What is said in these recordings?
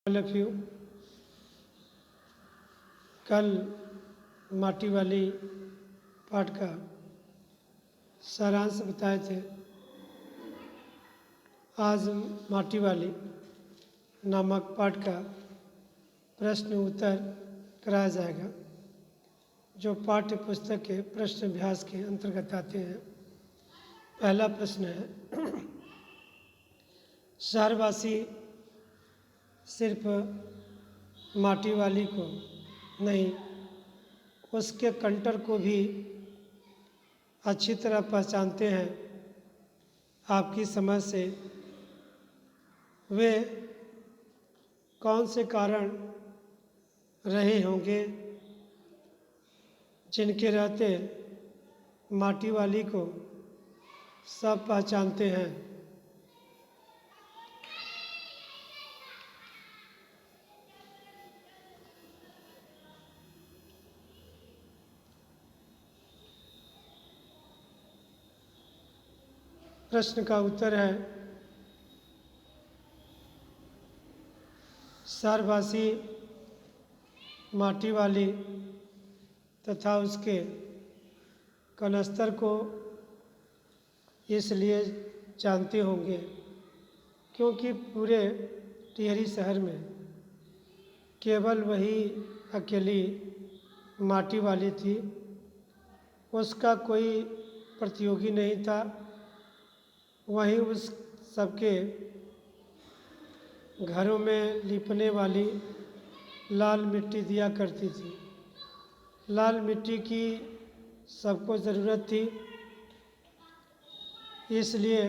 All of you. कल माटी वाली पाठ का सारांश बताए थे। आज माटी वाली नामक पाठ का प्रश्न उत्तर कराया जाएगा, जो पाठ्य पुस्तक के प्रश्न अभ्यास के अंतर्गत आते हैं। पहला प्रश्न है, शहरवासी सिर्फ माटी वाली को नहीं, उसके कंटर को भी अच्छी तरह पहचानते हैं। आपकी समझ से वे कौन से कारण रहे होंगे जिनके रहते माटी वाली को सब पहचानते हैं? प्रश्न का उत्तर है, शहरवासी माटी वाली तथा उसके कनस्तर को इसलिए जानते होंगे क्योंकि पूरे टिहरी शहर में केवल वही अकेली माटी वाली थी। उसका कोई प्रतियोगी नहीं था। वहीं उस सबके घरों में लिपने वाली लाल मिट्टी दिया करती थी। लाल मिट्टी की सबको ज़रूरत थी, इसलिए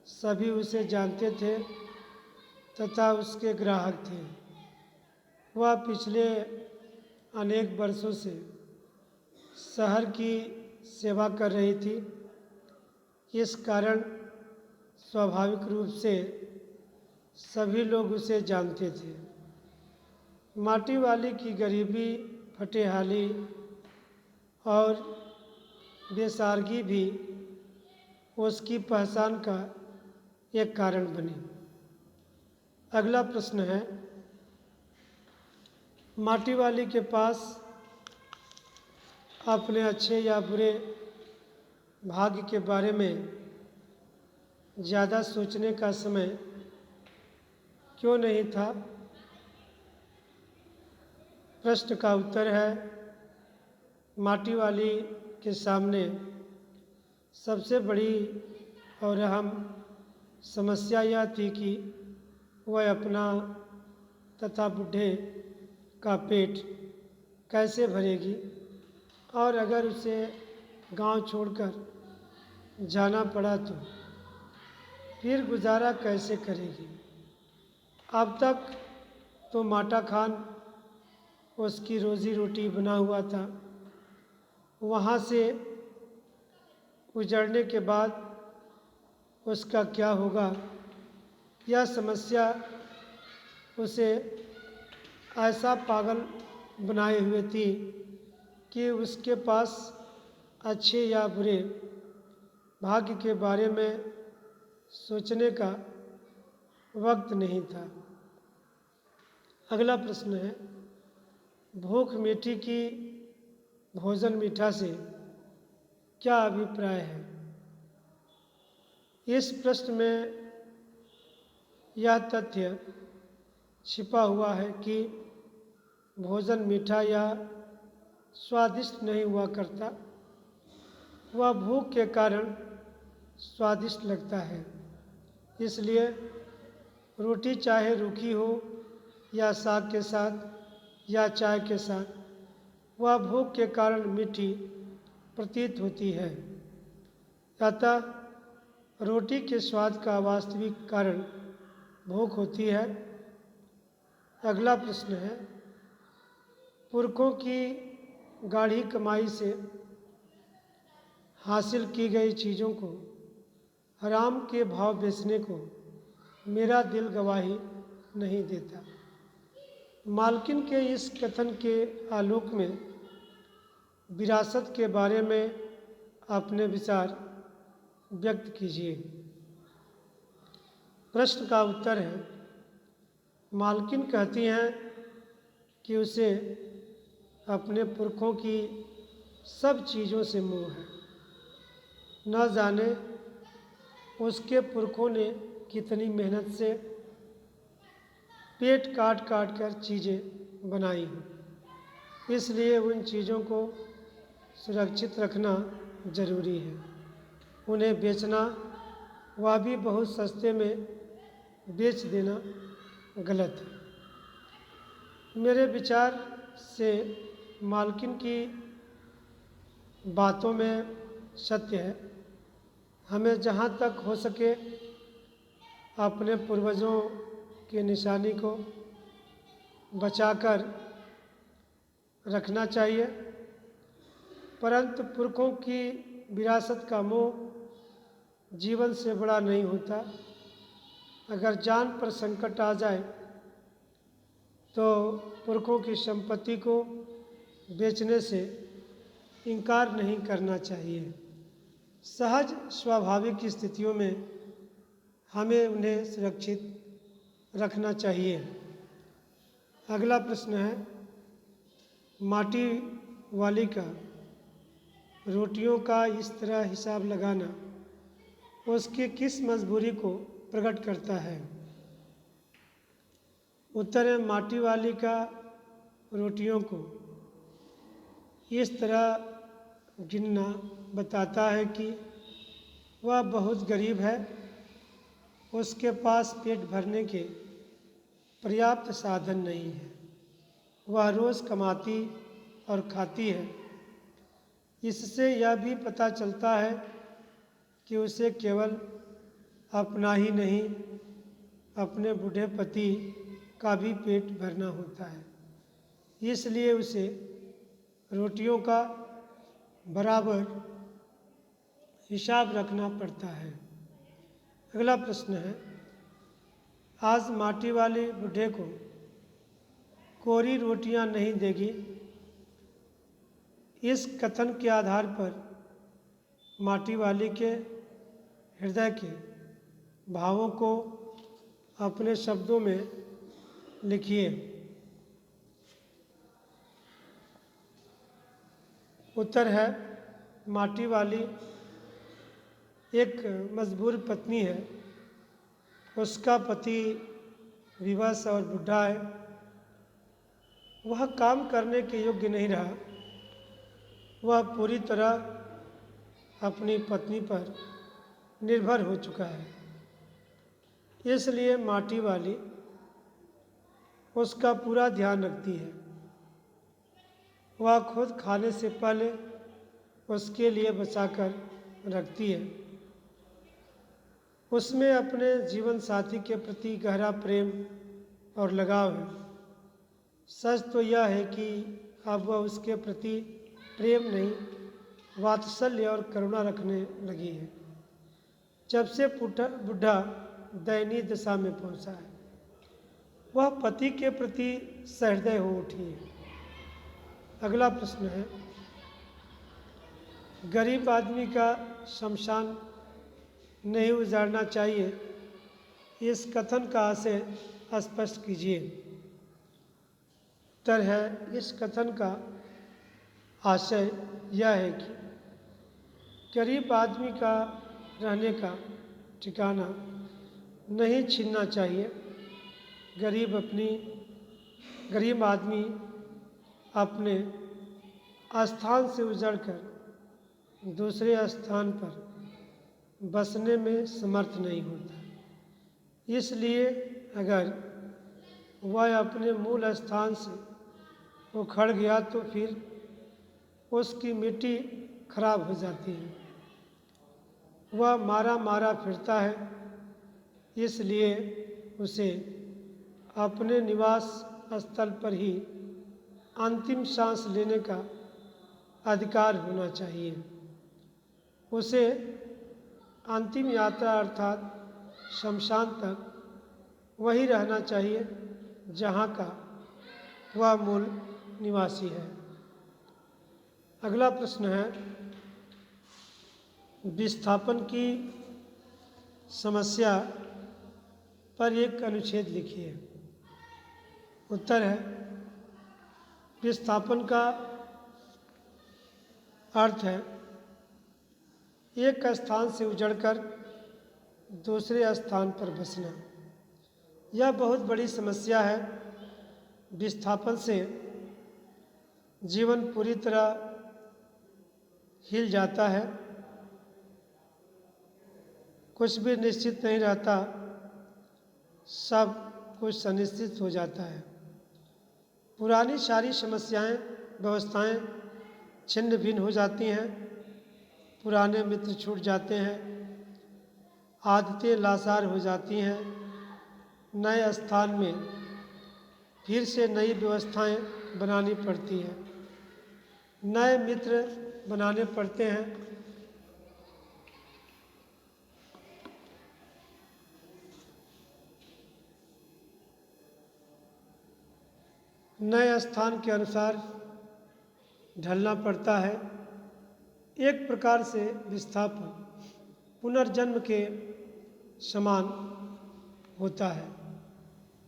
सभी उसे जानते थे तथा उसके ग्राहक थे। वह पिछले अनेक वर्षों से शहर की सेवा कर रही थी। इस कारण स्वाभाविक रूप से सभी लोग उसे जानते थे। माटी वाली की गरीबी, फटेहाली और बेसारगी भी उसकी पहचान का एक कारण बनी। अगला प्रश्न है, माटी वाली के पास अपने अच्छे या बुरे भाग्य के बारे में ज़्यादा सोचने का समय क्यों नहीं था? प्रश्न का उत्तर है, माटी वाली के सामने सबसे बड़ी और अहम समस्या यह थी कि वह अपना तथा बूढ़े का पेट कैसे भरेगी, और अगर उसे गांव छोड़कर जाना पड़ा तो फिर गुजारा कैसे करेगी। अब तक तो माटा खान उसकी रोजी रोटी बना हुआ था। वहाँ से उजड़ने के बाद उसका क्या होगा, यह समस्या उसे ऐसा पागल बनाए हुए थी कि उसके पास अच्छे या बुरे भाग्य के बारे में सोचने का वक्त नहीं था। अगला प्रश्न है, भूख मीठी की भोजन मीठा से क्या अभिप्राय है? इस प्रश्न में यह तथ्य छिपा हुआ है कि भोजन मीठा या स्वादिष्ट नहीं हुआ करता, वह भूख के कारण स्वादिष्ट लगता है। इसलिए रोटी चाहे रूखी हो या साग के साथ या चाय के साथ, वह भूख के कारण मीठी प्रतीत होती है। अतः रोटी के स्वाद का वास्तविक कारण भूख होती है। अगला प्रश्न है, पुरखों की गाढ़ी कमाई से हासिल की गई चीज़ों को हराम के भाव बेचने को मेरा दिल गवाही नहीं देता। मालकिन के इस कथन के आलोक में विरासत के बारे में अपने विचार व्यक्त कीजिए। प्रश्न का उत्तर है, मालकिन कहती हैं कि उसे अपने पुरखों की सब चीज़ों से मोह है। न जाने उसके पुरखों ने कितनी मेहनत से पेट काट काट कर चीज़ें बनाई हैं, इसलिए उन चीज़ों को सुरक्षित रखना ज़रूरी है। उन्हें बेचना, वह भी बहुत सस्ते में बेच देना गलत है। मेरे विचार से मालकिन की बातों में सत्य है। हमें जहाँ तक हो सके अपने पूर्वजों की निशानी को बचाकर रखना चाहिए, परंतु पुरखों की विरासत का मोह जीवन से बड़ा नहीं होता। अगर जान पर संकट आ जाए तो पुरखों की संपत्ति को बेचने से इनकार नहीं करना चाहिए। सहज स्वाभाविक स्थितियों में हमें उन्हें सुरक्षित रखना चाहिए। अगला प्रश्न है, माटी वाली का रोटियों का इस तरह हिसाब लगाना उसकी किस मजबूरी को प्रकट करता है? उत्तर है, माटी वाली का रोटियों को इस तरह गिनना बताता है कि वह बहुत गरीब है, उसके पास पेट भरने के पर्याप्त साधन नहीं है। वह रोज़ कमाती और खाती है। इससे यह भी पता चलता है कि उसे केवल अपना ही नहीं, अपने बूढ़े पति का भी पेट भरना होता है, इसलिए उसे रोटियों का बराबर हिसाब रखना पड़ता है। अगला प्रश्न है, आज माटी वाली बूढ़े को कोरी रोटियां नहीं देगी। इस कथन के आधार पर माटी वाली के हृदय के भावों को अपने शब्दों में लिखिए। उत्तर है, माटी वाली एक मजबूर पत्नी है। उसका पति विवश और बूढ़ा है। वह काम करने के योग्य नहीं रहा। वह पूरी तरह अपनी पत्नी पर निर्भर हो चुका है, इसलिए माटी वाली उसका पूरा ध्यान रखती है। वह खुद खाने से पहले उसके लिए बचाकर रखती है। उसमें अपने जीवन साथी के प्रति गहरा प्रेम और लगाव है। सच तो यह है कि अब वह उसके प्रति प्रेम नहीं, वात्सल्य और करुणा रखने लगी है, जब से बुढ़ा दयनीय दशा में पहुंचा है। वह पति के प्रति सहृदय हो उठी है। अगला प्रश्न है, गरीब आदमी का शमशान नहीं उजाड़ना चाहिए, इस कथन का आशय स्पष्ट कीजिए। उत्तर है, इस कथन का आशय यह है कि गरीब आदमी का रहने का ठिकाना नहीं छीनना चाहिए। गरीब आदमी अपने स्थान से उजड़कर दूसरे स्थान पर बसने में समर्थ नहीं होता। इसलिए अगर वह अपने मूल स्थान से उखड़ गया तो फिर उसकी मिट्टी खराब हो जाती है। वह मारा मारा फिरता है, इसलिए उसे अपने निवास स्थल पर ही अंतिम सांस लेने का अधिकार होना चाहिए। उसे अंतिम यात्रा अर्थात शमशान तक वही रहना चाहिए जहाँ का वह मूल निवासी है। अगला प्रश्न है, विस्थापन की समस्या पर एक अनुच्छेद लिखिए। उत्तर है विस्थापन का अर्थ है एक स्थान से उजड़कर दूसरे स्थान पर बसना। यह बहुत बड़ी समस्या है। विस्थापन से जीवन पूरी तरह हिल जाता है, कुछ भी निश्चित नहीं रहता, सब कुछ सुनिश्चित हो जाता है। पुरानी सारी समस्याएं, व्यवस्थाएं छिन्न भिन्न हो जाती हैं, पुराने मित्र छूट जाते हैं, आदतें लासार हो जाती हैं, नए स्थान में फिर से नई व्यवस्थाएं बनानी पड़ती हैं, नए मित्र बनाने पड़ते हैं। नए स्थान के अनुसार ढलना पड़ता है। एक प्रकार से विस्थापन पुनर्जन्म के समान होता है।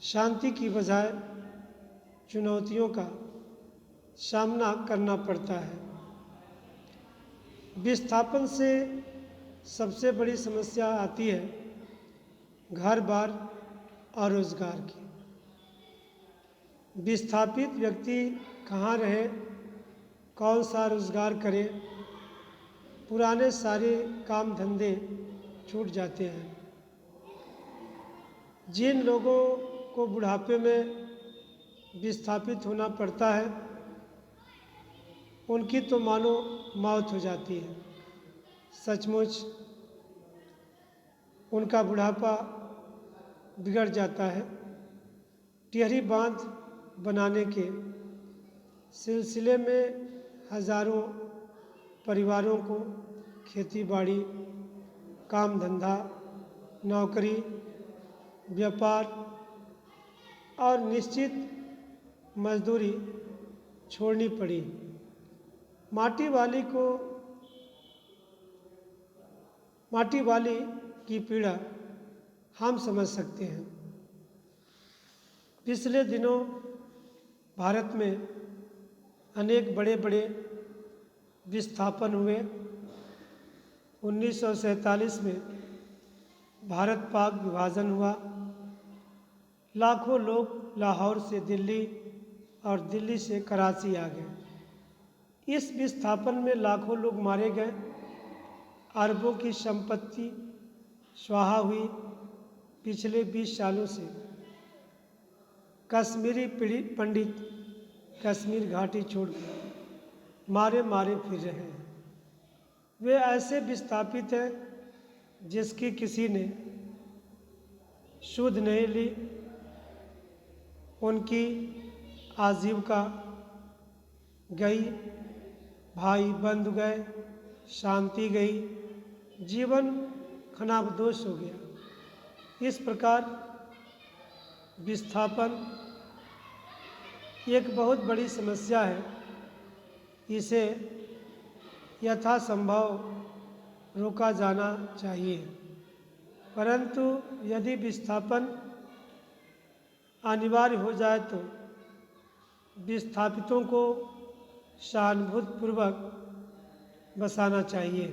शांति की बजाय चुनौतियों का सामना करना पड़ता है। विस्थापन से सबसे बड़ी समस्या आती है घर बार और रोजगार की। विस्थापित व्यक्ति कहाँ रहे, कौन सा रोजगार करे, पुराने सारे काम धंधे छूट जाते हैं। जिन लोगों को बुढ़ापे में विस्थापित होना पड़ता है उनकी तो मानो मौत हो जाती है। सचमुच उनका बुढ़ापा बिगड़ जाता है। टिहरी बांध बनाने के सिलसिले में हजारों परिवारों को खेती बाड़ी, काम धंधा, नौकरी, व्यापार और निश्चित मजदूरी छोड़नी पड़ी। माटी वाली की पीड़ा हम समझ सकते हैं। पिछले दिनों भारत में अनेक बड़े बड़े विस्थापन हुए। 1947 में भारत पाक विभाजन हुआ। लाखों लोग लाहौर से दिल्ली और दिल्ली से कराची आ गए। इस विस्थापन में लाखों लोग मारे गए, अरबों की संपत्ति स्वाहा हुई। पिछले 20 सालों से कश्मीरी पंडित कश्मीर घाटी छोड़ मारे फिर रहे हैं। वे ऐसे विस्थापित हैं जिसकी किसी ने सुध नहीं ली। उनकी आजीविका गई, भाई बंधु गए, शांति गई, जीवन खानाबदोश हो गया। इस प्रकार विस्थापन एक बहुत बड़ी समस्या है। इसे यथासंभव रोका जाना चाहिए, परंतु यदि विस्थापन अनिवार्य हो जाए तो विस्थापितों को सहानुभूतिपूर्वक बसाना चाहिए।